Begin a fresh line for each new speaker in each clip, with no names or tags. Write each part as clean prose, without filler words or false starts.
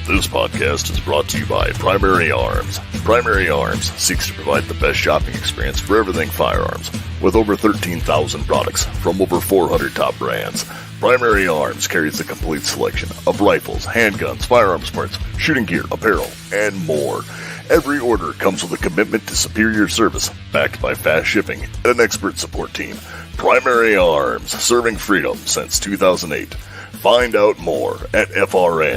This podcast is brought to you by Primary Arms. Primary Arms seeks to provide the best shopping experience for everything firearms. With over 13,000 products from over 400 top brands, Primary Arms carries a complete selection of rifles, handguns, firearms parts, shooting gear, apparel, and more. Every order comes with a commitment to superior service, backed by fast shipping and an expert support team. Primary Arms, serving freedom since 2008. Find out more at frn.deals/PA.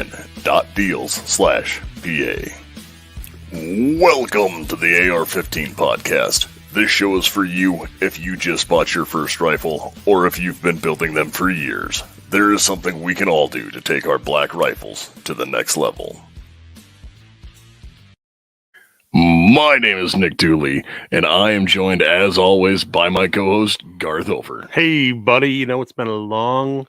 Welcome to the AR-15 podcast. This show is for you if you just bought your first rifle or if you've been building them for years. There is something we can all do to take our black rifles to the next level. My name is Nick Dooley, and I am joined, as always, by my co-host, Garth Over.
Hey, buddy. You know, it's been a long,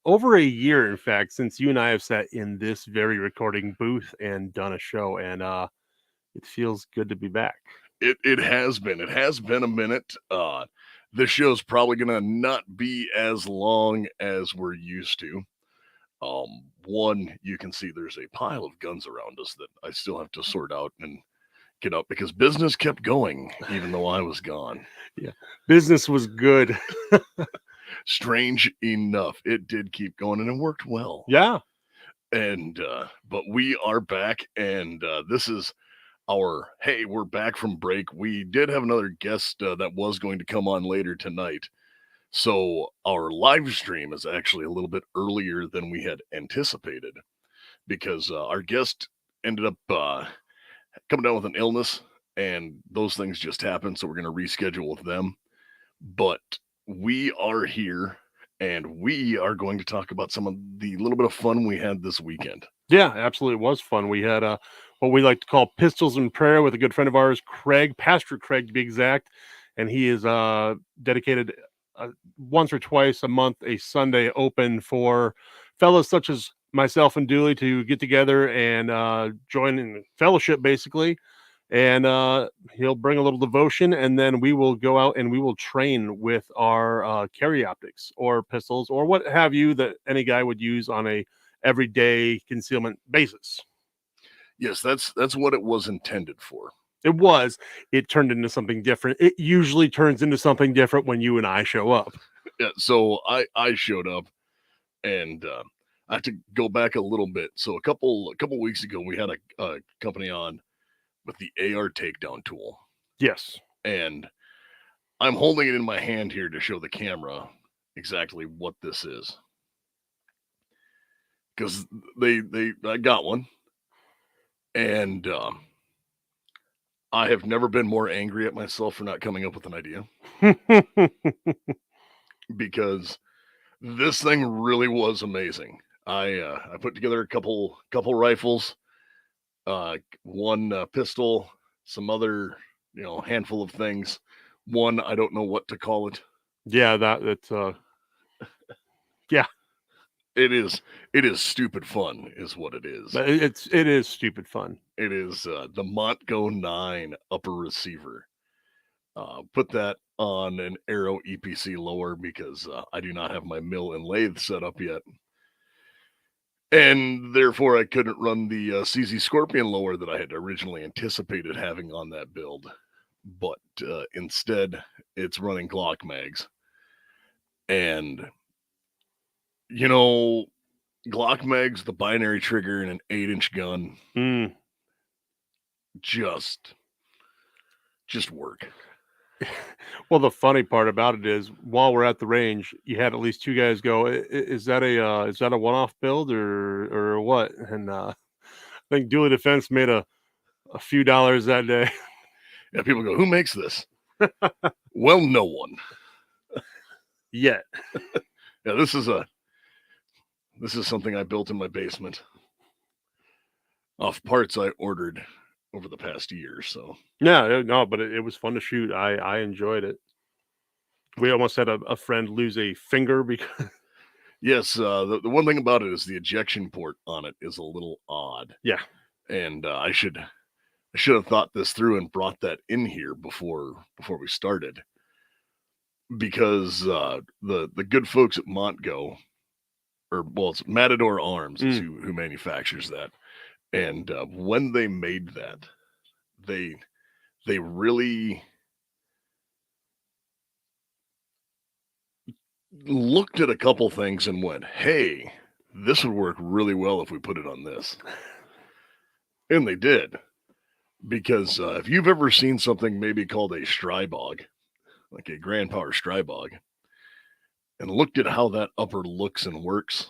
over a year, in fact, since you and I have sat in this very recording booth and done a show, and it feels good to be back.
It has been. It has been a minute. This show's probably going to not be as long as we're used to. One, you can see there's a pile of guns around us that I still have to sort out and get up because business kept going even though I was gone.
Yeah, business was good.
Strange enough, it did keep going and it worked well.
Yeah.
And but we are back, and this is our we're back from break. We did have another guest that was going to come on later tonight. So our live stream is actually a little bit earlier than we had anticipated because our guest ended up coming down with an illness, and those things just happen. So we're going to reschedule with them. But we are here, and we are going to talk about some of the little bit of fun we had this weekend.
Yeah, absolutely. It was fun. We had what we like to call Pistols and Prayer with a good friend of ours, Craig, Pastor Craig to be exact. And he is dedicated once or twice a month, a Sunday open for fellows such as myself and Dooley to get together and join in fellowship, basically. And he'll bring a little devotion, and then we will go out and we will train with our carry optics or pistols or what have you that any guy would use on a everyday concealment basis.
Yes, that's what it was intended for.
It turned into something different. It usually turns into something different when you and I show up.
Yeah, so I showed up, and I have to go back a little bit. So a couple weeks ago, we had a company on with the AR takedown tool.
Yes.
And I'm holding it in my hand here to show the camera exactly what this is. Because I got one, and I have never been more angry at myself for not coming up with an idea. Because this thing really was amazing. I put together a couple rifles, one pistol, some other handful of things. One, I don't know what to call it.
Yeah, that's yeah.
It is stupid fun, is what it is.
It is stupid fun.
It is the Montgo 9 upper receiver. Put that on an Arrow EPC lower because I do not have my mill and lathe set up yet. And therefore, I couldn't run the CZ Scorpion lower that I had originally anticipated having on that build. But instead, it's running Glock mags. And Glock mags, the binary trigger, and an 8-inch gun just work.
Well, the funny part about it is, while we're at the range, you had at least two guys go, "Is that a one-off build or what?" And I think Dooley Defense made a few dollars that day.
Yeah, people go, "Who makes this?" Well, no one
yet.
Yeah, this is something I built in my basement off parts I ordered over the past year. So
yeah, no, but it was fun to shoot. I enjoyed it. We almost had a friend lose a finger because
yes, the one thing about it is the ejection port on it is a little odd.
Yeah,
and I should have thought this through and brought that in here before we started, because the good folks at Montgo it's Matador Arms is
Mm.
who manufactures that. And when they made that, they really looked at a couple things and went, "Hey, this would work really well if we put it on this." And they did. Because if you've ever seen something maybe called a Strybog, like a Grand Power Strybog, and looked at how that upper looks and works,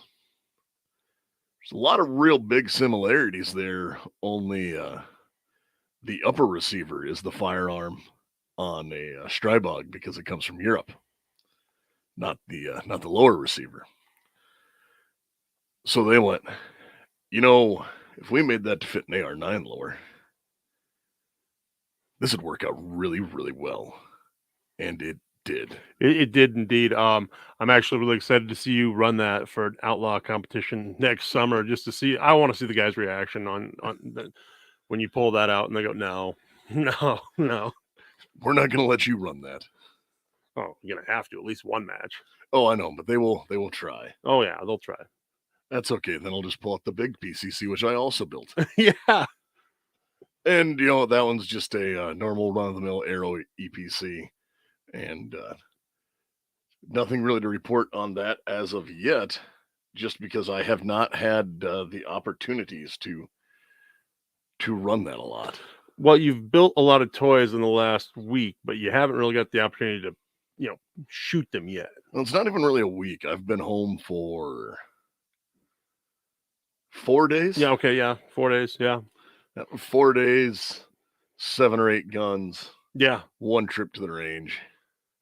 there's a lot of real big similarities there. Only the upper receiver is the firearm on a Strybog because it comes from Europe, not the lower receiver. So they went, if we made that to fit an AR-9 lower, this would work out really, really well, and it did.
It did indeed. I'm actually really excited to see you run that for an outlaw competition next summer, just to see. I want to see the guys' reaction on when you pull that out and they go, "No, no, no."
We're not going to let you run that.
Oh, you're gonna have to at least one match.
Oh, I know, but they will try.
Oh yeah, they'll try.
That's okay. Then I'll just pull out the big PCC, which I also built.
Yeah.
And that one's just a normal run-of-the-mill Aero EPC, and nothing really to report on that as of yet, just because I have not had the opportunities to run that a lot.
Well, you've built a lot of toys in the last week, but you haven't really got the opportunity to, shoot them yet.
Well, it's not even really a week. I've been home for 4 days.
Yeah. Okay. Yeah. 4 days. Yeah.
4 days, 7 or 8 guns.
Yeah.
1 trip to the range.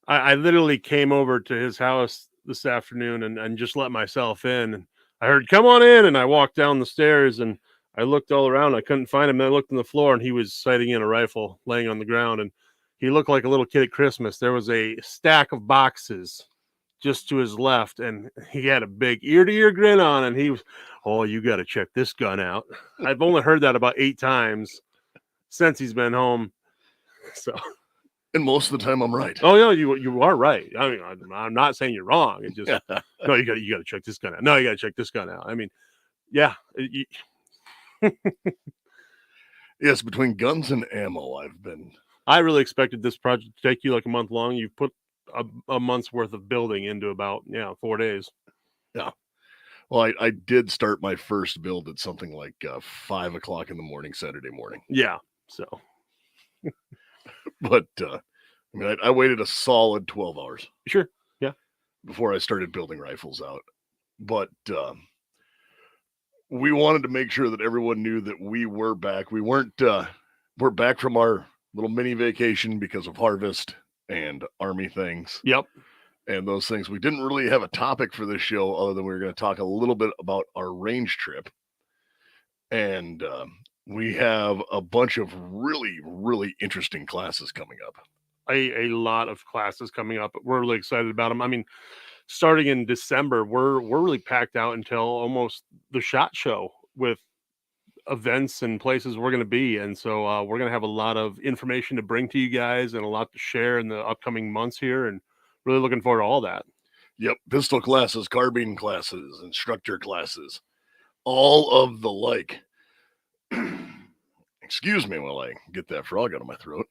I literally came over to his house this afternoon and just let myself in. And I heard, "Come on in." And I walked down the stairs and I looked all around. I couldn't find him. And I looked on the floor and he was sighting in a rifle laying on the ground. And he looked like a little kid at Christmas. There was a stack of boxes just to his left. And he had a big ear to ear grin on. And he was, "Oh, you got to check this gun out." I've only heard that about 8 times since he's been home. So.
And most of the time, I'm right.
Oh, yeah, you are right. I mean, I'm not saying you're wrong. It's just no, you got to check this gun out. No, you got to check this gun out. I mean, yeah.
Yes, between guns and ammo,
I really expected this project to take you like a month long. You've put a month's worth of building into about 4 days.
Yeah. Well, I did start my first build at something like 5 o'clock in the morning, Saturday morning.
Yeah. So.
But I waited a solid 12 hours.
Sure. Yeah.
Before I started building rifles out. But we wanted to make sure that everyone knew that we were back. We weren't, we're back from our little mini vacation because of harvest and army things.
Yep.
And those things. We didn't really have a topic for this show other than we were going to talk a little bit about our range trip. And we have a bunch of really, really interesting classes coming up.
A lot of classes coming up. We're really excited about them. I mean, starting in December, we're really packed out until almost the SHOT Show with events and places we're going to be. And so we're going to have a lot of information to bring to you guys and a lot to share in the upcoming months here. And really looking forward to all that.
Yep. Pistol classes, carbine classes, instructor classes, all of the like. Excuse me while I get that frog out of my throat.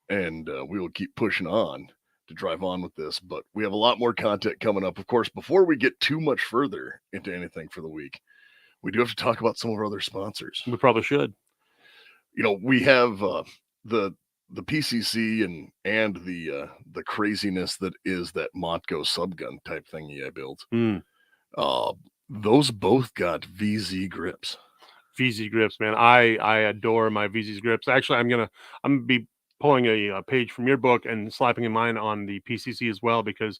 And we will keep pushing on to drive on with this. But we have a lot more content coming up. Of course, before we get too much further into anything for the week, we do have to talk about some of our other sponsors.
We probably should.
We have the PCC and the craziness that is that Motco subgun type thingy I built. Those both got VZ grips.
VZ grips, man. I adore my VZ grips. Actually, I'm gonna be pulling a page from your book and slapping in mine on the PCC as well, because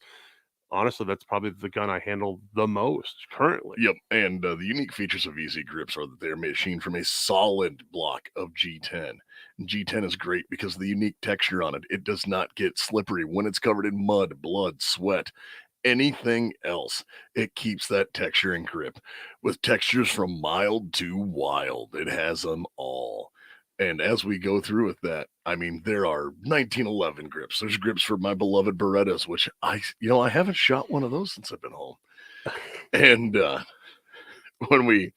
honestly, that's probably the gun I handle the most currently.
Yep, and the unique features of VZ grips are that they're machined from a solid block of G10. And G10 is great because of the unique texture on it. It does not get slippery when it's covered in mud, blood, sweat, anything else. It keeps that texture and grip. With textures from mild to wild, it has them all. And as we go through with that, I mean, there are 1911 grips. There's grips for my beloved Berettas, which I haven't shot one of those since I've been home. And when we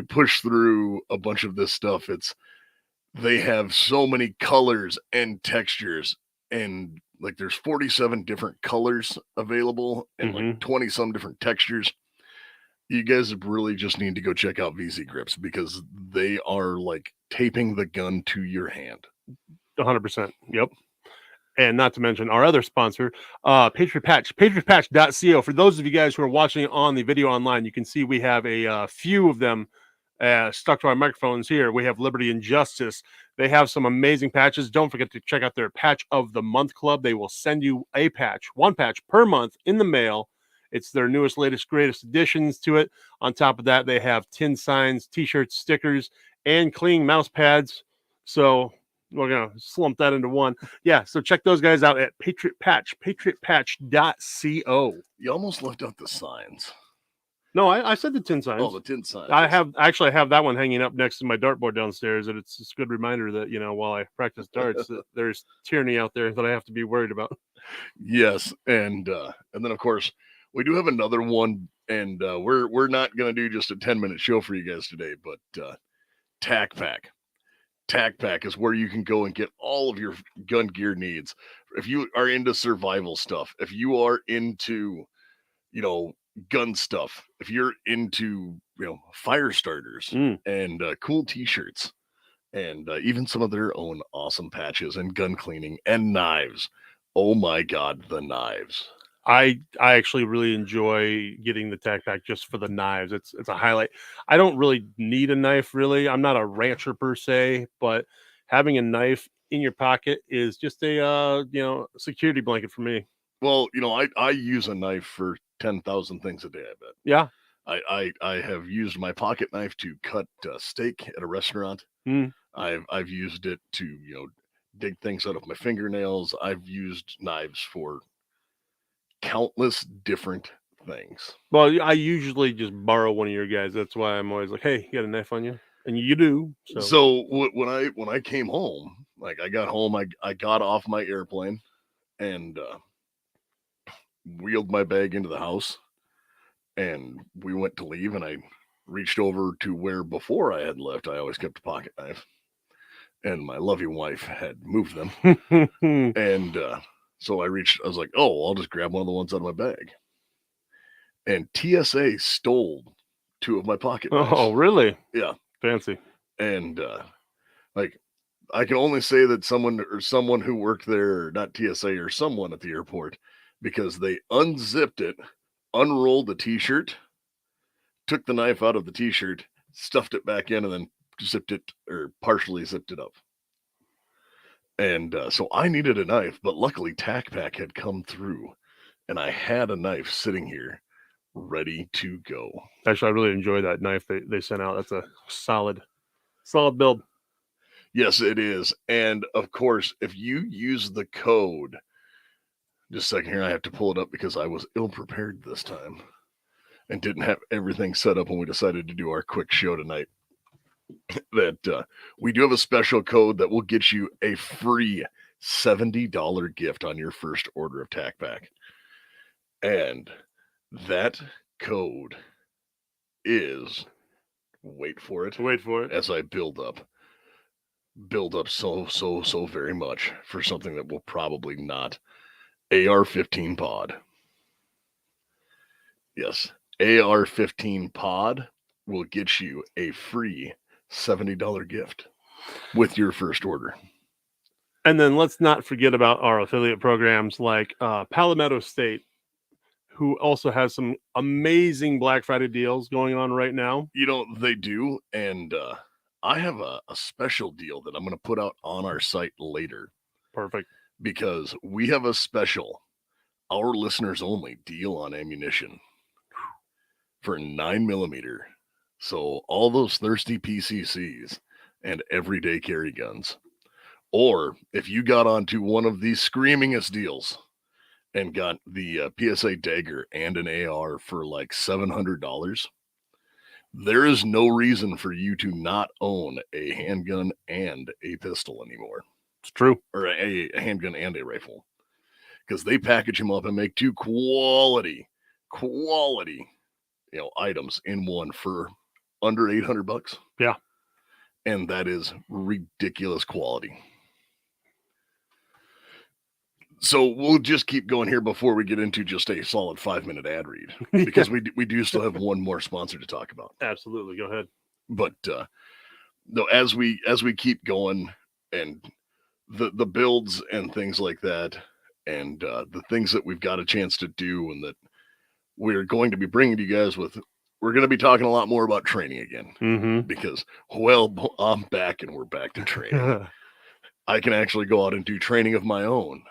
push through a bunch of this stuff, they have so many colors and textures, and like there's 47 different colors available and like 20 some different textures. You guys really just need to go check out VZ Grips because they are like taping the gun to your hand.
100%. Yep. And not to mention our other sponsor, Patriot Patch, patriotpatch.co. For those of you guys who are watching on the video online, you can see we have a few of them stuck to our microphones here. We have Liberty and Justice. They have some amazing patches. Don't forget to check out their Patch of the Month Club. They will send you a patch, one patch per month in the mail. It's their newest, latest, greatest additions to it. On top of that, they have tin signs, t-shirts, stickers, and clean mouse pads. So we're going to slump that into one. Yeah, so check those guys out at Patriot Patch, patriotpatch.co.
You almost left out the signs.
No, I said the tin signs.
Oh, the tin signs.
I actually have that one hanging up next to my dartboard downstairs, and it's a good reminder that, you know, while I practice darts, that there's tyranny out there that I have to be worried about.
Yes, and then of course we do have another one, and we're not going to do just a 10-minute show for you guys today, but Tac Pack. Tac Pack is where you can go and get all of your gun gear needs. If you are into survival stuff, if you are into, you know, gun stuff, if you're into, you know, fire starters and cool t-shirts and even some of their own awesome patches and gun cleaning and knives. Oh my God, the knives.
I actually really enjoy getting the Tac Pack just for the knives. It's a highlight. I don't really need a knife, really. I'm not a rancher per se, but having a knife in your pocket is just a security blanket for me.
Well, you know, I use a knife for 10,000 things a day, I bet.
Yeah.
I have used my pocket knife to cut steak at a restaurant. I've used it to, you know, dig things out of my fingernails. I've used knives for countless different things.
Well, I usually just borrow one of your guys. That's why I'm always like, "Hey, you got a knife on you?" And you do.
So when I came home, like I got home, I got off my airplane and wheeled my bag into the house, and we went to leave, and I reached over to where before I had left, I always kept a pocket knife, and my loving wife had moved them, and so I was like, oh, I'll just grab one of the ones out of my bag, and TSA stole 2 of my pocket knives.
Oh, really?
Yeah,
fancy.
And like, I can only say that someone who worked there, not TSA, or someone at the airport, because they unzipped it, unrolled the t-shirt, took the knife out of the t-shirt, stuffed it back in, and then zipped it, or partially zipped it up. And so I needed a knife, but luckily Tac Pack had come through, and I had a knife sitting here ready to go.
Actually, I really enjoy that knife they sent out. That's a solid build.
Yes, it is. And of course, if you use the code, just a second here, I have to pull it up because I was ill prepared this time and didn't have everything set up when we decided to do our quick show tonight. That we do have a special code that will get you a free $70 gift on your first order of Tac Pack. And that code is, wait for it as I build up so very much for something that will probably not. AR-15 pod. Yes, AR-15 pod will get you a free $70 gift with your first order.
And then let's not forget about our affiliate programs like Palmetto State, who also has some amazing Black Friday deals going on right now.
You know, they do. And I have a special deal that I'm going to put out on our site later.
Perfect.
Because we have a special, our listeners only deal on ammunition for 9mm. So all those thirsty PCCs and everyday carry guns. Or if you got onto one of these screamingest deals and got the PSA dagger and an AR for like $700, there is no reason for you to not own a handgun and a pistol anymore.
It's true.
Or a handgun and a rifle. Because they package them up and make 2 quality items in one for under $800.
Yeah.
And that is ridiculous quality. So we'll just keep going here before we get into just a solid 5-minute ad read, because we do still have one more sponsor to talk about.
Absolutely, go ahead.
But no, as we keep going, and the builds and things like that, and the things that we've got a chance to do, and that we're going to be bringing to you guys with, we're going to be talking a lot more about training again, because, well, I'm back and we're back to training. I can actually go out and do training of my own,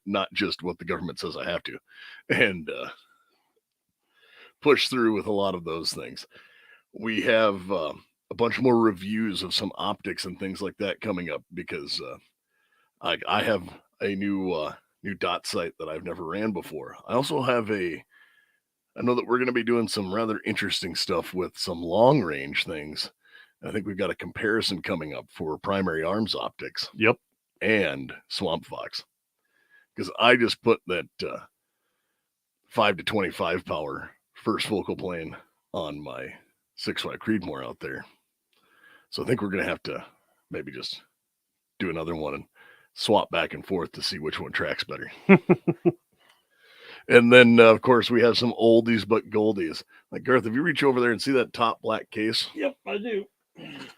not just what the government says I have to, and push through with a lot of those things. We have a bunch more reviews of some optics and things like that coming up, because I have a new dot sight that I've never ran before. I also have I know that we're going to be doing some rather interesting stuff with some long range things. I think we've got a comparison coming up for primary arms optics.
Yep.
And Swamp Fox. Because I just put that 5 to 25 power first focal plane on my 6.5 Creedmoor out there. So I think we're going to have to maybe just do another one and swap back and forth to see which one tracks better. And then, of course, we have some oldies but goldies. Like, Garth, if you reach over there and see that top black case?
Yep, I do.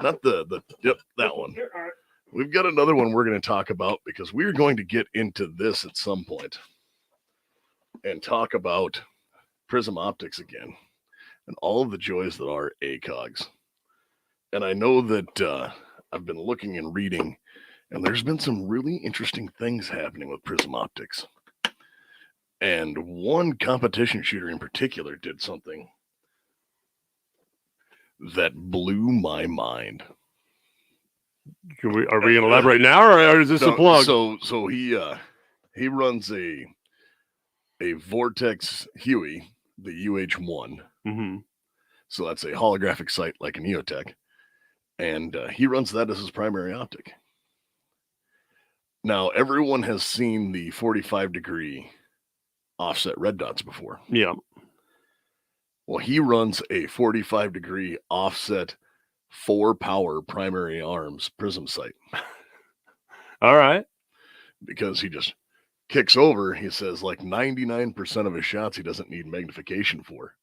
Not yep, that one. We've got another one we're going to talk about, because we're going to get into this at some point and talk about prism optics again and all of the joys that are ACOGs. And I know that I've been looking and reading, and there's been some really interesting things happening with prism optics. And one competition shooter in particular did something that blew my mind.
Are we going to elaborate now, or is this a plug?
So he runs a Vortex Huey, the UH1.
Mm-hmm.
So that's a holographic sight like an EOTech, and he runs that as his primary optic. Now, everyone has seen the 45-degree offset red dots before.
Yeah.
Well, he runs a 45-degree offset 4-power primary arms prism sight.
All right.
Because he just kicks over, he says, like 99% of his shots he doesn't need magnification for.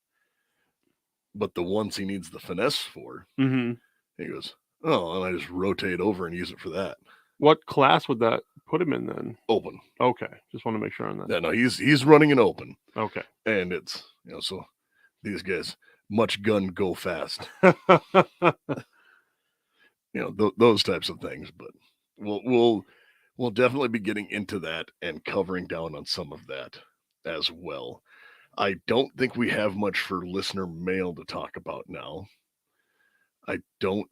But the ones he needs the finesse for, he goes, oh, and I just rotate over and use it for that.
What class would that put him in then?
Open.
Okay. Just want to make sure on that.
Yeah, no, he's running an open.
Okay.
And it's, so these guys, much gun, go fast. Those types of things. But we'll definitely be getting into that and covering down on some of that as well. I don't think we have much for listener mail to talk about now. I know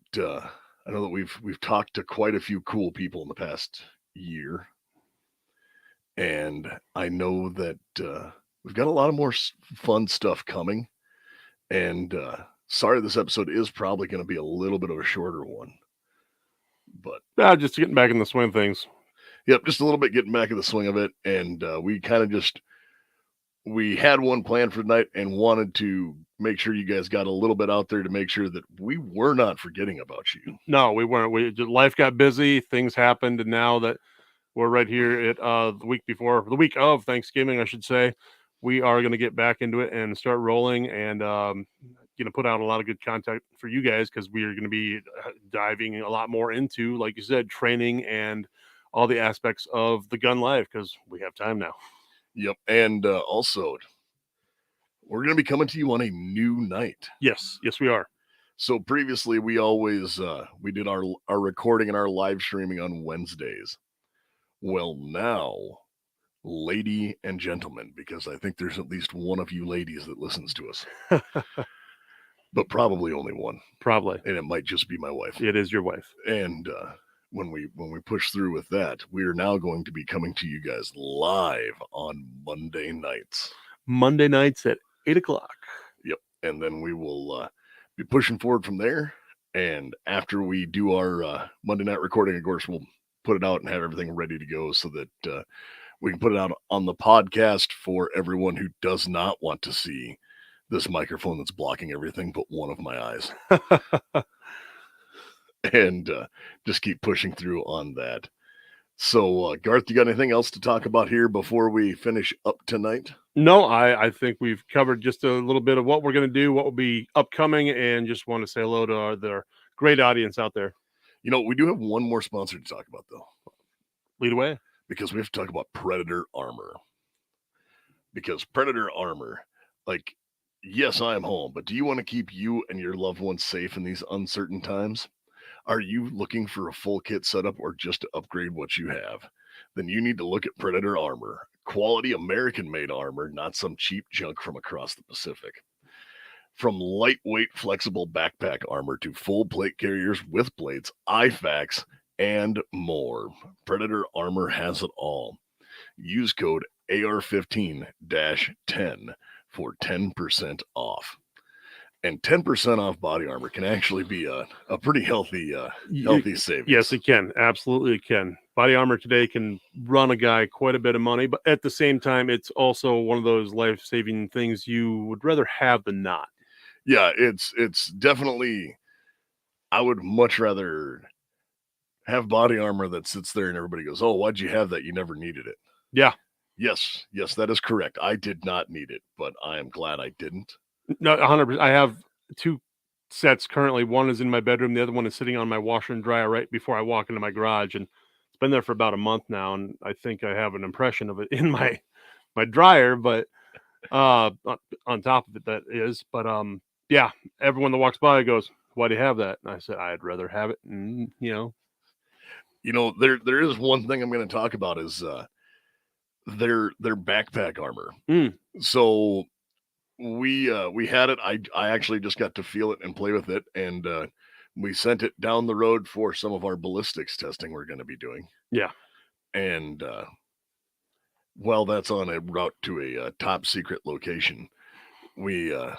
that we've talked to quite a few cool people in the past year, and I know that we've got a lot of more fun stuff coming. And sorry, this episode is probably going to be a little bit of a shorter one, but
just getting back in the swing of things.
Yep, just a little bit getting back in the swing of it, and we kind of we had one planned for tonight and wanted to make sure you guys got a little bit out there to make sure that we were not forgetting about you.
No, we weren't. Life got busy, things happened, and now that we're right here at the week of Thanksgiving, I should say, we are going to get back into it and start rolling, and put out a lot of good content for you guys, because we are going to be diving a lot more into, like you said, training and all the aspects of the gun life, because we have time now.
Yep, and also, we're going to be coming to you on a new night.
Yes, we are.
So previously, we always we did our recording and our live streaming on Wednesdays. Well, now, lady and gentlemen, because I think there's at least one of you ladies that listens to us, but probably only one.
Probably,
and it might just be my wife.
It is your wife.
And when we push through with that, we are now going to be coming to you guys live on Monday nights.
Monday nights at 8:00.
Yep, and then we will be pushing forward from there. And after we do our Monday night recording, of course, we'll put it out and have everything ready to go, so that we can put it out on the podcast for everyone who does not want to see this microphone that's blocking everything but one of my eyes. And just keep pushing through on that. So, Garth, you got anything else to talk about here before we finish up tonight?
No, I think we've covered just a little bit of what we're going to do, what will be upcoming, and just want to say hello to their great audience out there.
You know, we do have one more sponsor to talk about, though.
Lead away.
Because we have to talk about Predator armor. Because Predator armor, like, yes, I'm home, but do you want to keep you and your loved ones safe in these uncertain times? Are you looking for a full kit setup or just to upgrade what you have? Then you need to look at Predator armor. Quality American made armor, not some cheap junk from across the Pacific. From lightweight, flexible backpack armor to full plate carriers with plates, IFAKs, and more, Predator armor has it all. Use code AR-15-10 for 10% off. And 10% off body armor can actually be a pretty healthy savings.
Yes, it can. Absolutely, it can. Body armor today can run a guy quite a bit of money, but at the same time, it's also one of those life-saving things you would rather have than not.
Yeah, it's definitely, I would much rather have body armor that sits there and everybody goes, oh, why'd you have that? You never needed it.
Yeah.
Yes, that is correct. I did not need it, but I am glad I didn't.
No, 100%. I have 2 sets currently. One is in my bedroom. The other one is sitting on my washer and dryer right before I walk into my garage, and it's been there for about a month now. And I think I have an impression of it in my dryer, but on top of it, that is. But yeah, everyone that walks by goes, "Why do you have that?" And I said, "I'd rather have it." And
there is one thing I'm going to talk about is their backpack armor. So we had it. I actually just got to feel it and play with it, and we sent it down the road for some of our ballistics testing we're going to be doing.
Yeah.
And while that's on a route to a top secret location, I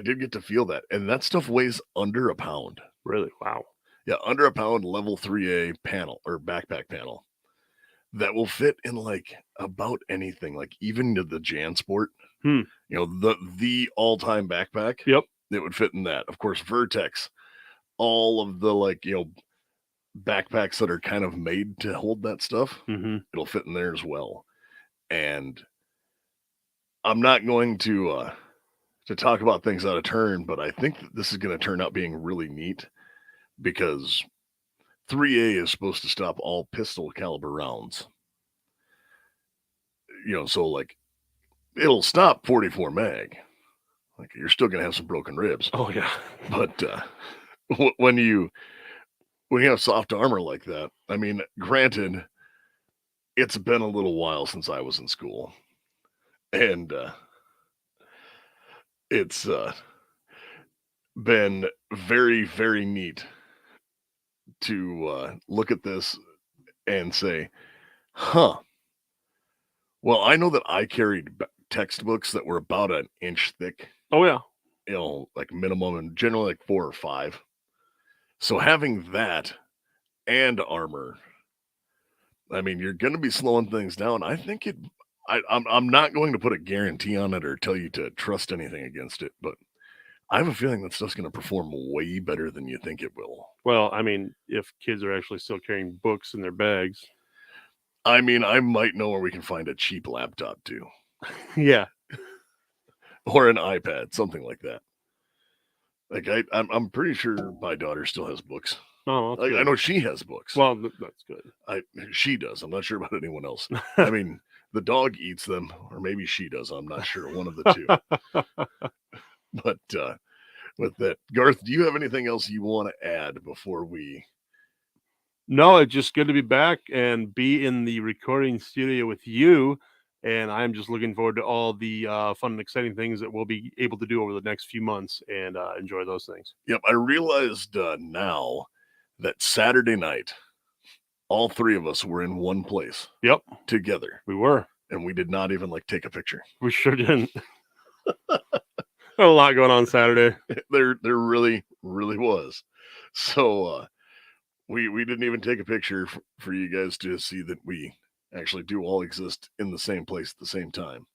did get to feel that, and that stuff weighs under a pound.
Really? Wow.
Yeah, under a pound, level 3A panel or backpack panel that will fit in like about anything, like even to the JanSport. The all-time backpack.
Yep.
It would fit in that. Of course, Vertex, all of the backpacks that are kind of made to hold that stuff, it'll fit in there as well. And I'm not going to talk about things out of turn, but I think that this is going to turn out being really neat because 3A is supposed to stop all pistol caliber rounds. So like it'll stop 44 mag. Like you're still going to have some broken ribs.
Oh yeah.
But when you have soft armor like that, I mean, granted, it's been a little while since I was in school, and it's been very, very neat to look at this and say, huh, well, I know that I carried textbooks that were about an inch thick.
Oh yeah.
Like minimum, and generally like 4 or 5. So having that and armor, I mean, you're going to be slowing things down. I think I'm not going to put a guarantee on it or tell you to trust anything against it, but I have a feeling that stuff's going to perform way better than you think it will.
Well, I mean, if kids are actually still carrying books in their bags.
I mean, I might know where we can find a cheap laptop too.
Yeah.
Or an iPad, something like that. Like I'm pretty sure my daughter still has books.
Oh,
I know she has books.
Well, that's good.
She does. I'm not sure about anyone else. I mean, the dog eats them, or maybe she does. I'm not sure. One of the two. But with that, Garth, do you have anything else you want to add before we?
No, it's just good to be back and be in the recording studio with you. And I'm just looking forward to all the fun and exciting things that we'll be able to do over the next few months and enjoy those things.
Yep. I realized now that Saturday night, all 3 of us were in one place.
Yep.
Together.
We were.
And we did not even take a picture.
We sure didn't. A lot going on Saturday.
There really, really was. So we didn't even take a picture for you guys to see that we actually do all exist in the same place at the same time.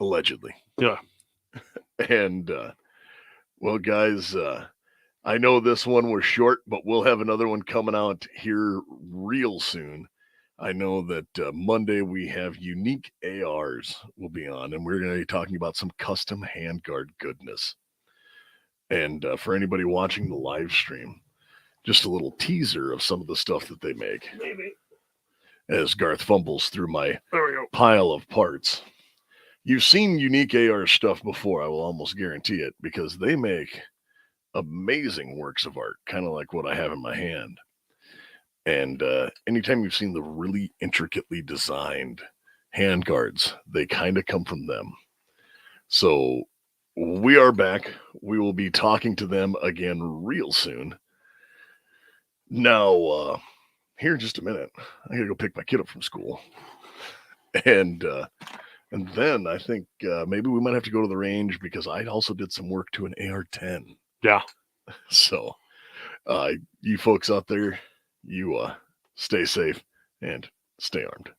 Allegedly.
Yeah.
And well, guys, I know this one was short, but we'll have another one coming out here real soon. I know that Monday we have unique ARs will be on, and we're going to be talking about some custom handguard goodness. And for anybody watching the live stream, just a little teaser of some of the stuff that they make.
Maybe.
As Garth fumbles through my
There we go.
pile of parts. You've seen unique AR stuff before, I will almost guarantee it, because they make amazing works of art, kind of like what I have in my hand. And anytime you've seen the really intricately designed handguards, they kind of come from them. So we are back. We will be talking to them again real soon. Now, here in just a minute, I gotta go pick my kid up from school, and then I think maybe we might have to go to the range because I also did some work to an AR-10.
Yeah.
So, you folks out there, you stay safe and stay armed.